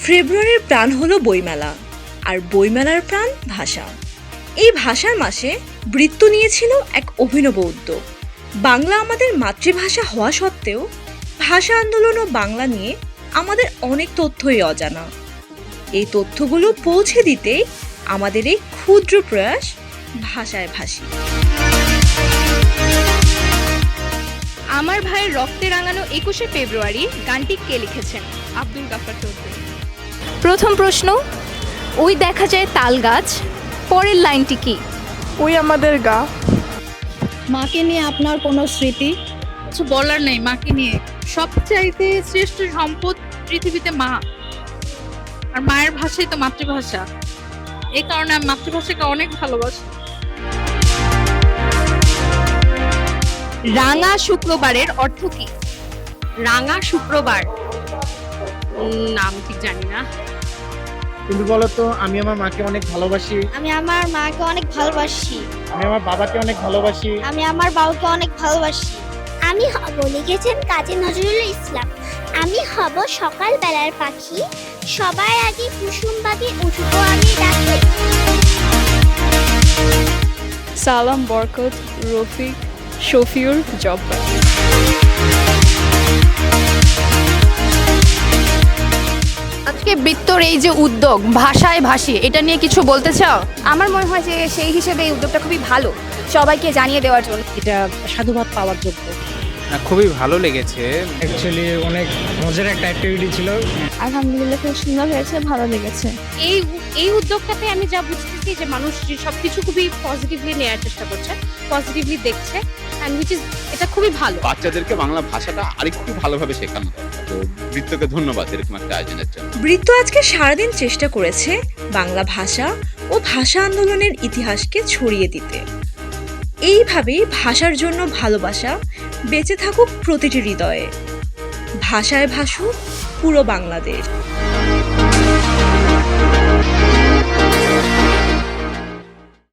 ফেব্রুয়ারির প্রাণ হলো বইমেলা, আর বইমেলার প্রাণ ভাষা। এই ভাষার মাসে বৃত্ত নিয়েছিল এক অভিনব উদ্যোগ। বাংলা আমাদের মাতৃভাষা হওয়া সত্ত্বেও ভাষা আন্দোলন ও বাংলা নিয়ে আমাদের অনেক তথ্যই অজানা। এই তথ্যগুলো পৌঁছে দিতেই আমাদের এই ক্ষুদ্র প্রয়াস ভাষায় ভাষী। আমার ভাইয়ের রক্তে রাঙানো 21শে ফেব্রুয়ারি গানটি কে লিখেছেন? আব্দুল গাফফার চৌধুরী। প্রথম প্রশ্ন, ওই দেখা যায় তাল গাছ, পরের লাইনটি কি? ওই আমাদের গা। মাকে নিয়ে আপনার কোনো স্মৃতি? কিছু বলার নেই, মাকে নিয়ে সবচাইতে শ্রেষ্ঠ সম্পদ পৃথিবীতে মা, আর মায়ের ভাষাই তো মাতৃভাষা। এই কারণে আমি মাতৃভাষাকে অনেক ভালোবাসি। রাঙা শুক্রবারের অর্থ কি? রাঙা শুক্রবার, নাম ঠিক জানি না। তুমি বলো তো। আমি আমার মাকে অনেক ভালোবাসি। আমি আমার মাকে অনেক ভালোবাসি। আমি আমার বাবাকে অনেক ভালোবাসি। আমি আমার বাবাকে অনেক ভালোবাসি। আমি হব লিখেছেন কাজী নজরুল ইসলাম। আমি হব সকাল বেলার পাখি, সবার আগে কুসুমবাগে উঠব আমি ডাকি। সালাম, বরকত, রফিক, শফিউর, জব্বার। আজকে বৃত্তর এই যে উদ্যোগ ভাষায় ভাষী, এটা নিয়ে কিছু বলতে চাও? আমার মনে হয় যে সেই হিসেবে এই উদ্যোগটা খুবই ভালো, সবাইকে জানিয়ে দেওয়ার জন্য। এটা সাধুবাদ পাওয়ার যোগ্য। খুবই ভালো লেগেছে। অ্যাকচুয়ালি অনেক মজার একটা অ্যাক্টিভিটি ছিল। আলহামদুলিল্লাহ, খুব সুন্দর হয়েছে, ভালো লেগেছে। এই উদ্যোগটাতে আমি যা বুঝতেছি যে মানুষ সবকিছু খুবই পজিটিভলি নেওয়ার চেষ্টা করছে, পজিটিভলি দেখছে, এন্ড হুইচ ইজ এটা খুবই ভালো। বাচ্চাদেরকে বাংলা ভাষাটা আরেকটু ভালোভাবে শেখানো দরকার। তো বৃত্তকে ধন্যবাদ এরকম একটা আয়োজনের জন্য। বৃত্ত আজকে সারাদিন চেষ্টা করেছে বাংলা ভাষা ও ভাষা আন্দোলনের ইতিহাসকে ছড়িয়ে দিতে। এইভাবেই ভাষার জন্য ভালোবাসা বেঁচে থাকুক প্রতিটি হৃদয়ে। ভাষায় ভাসুক পুরো বাংলাদেশ।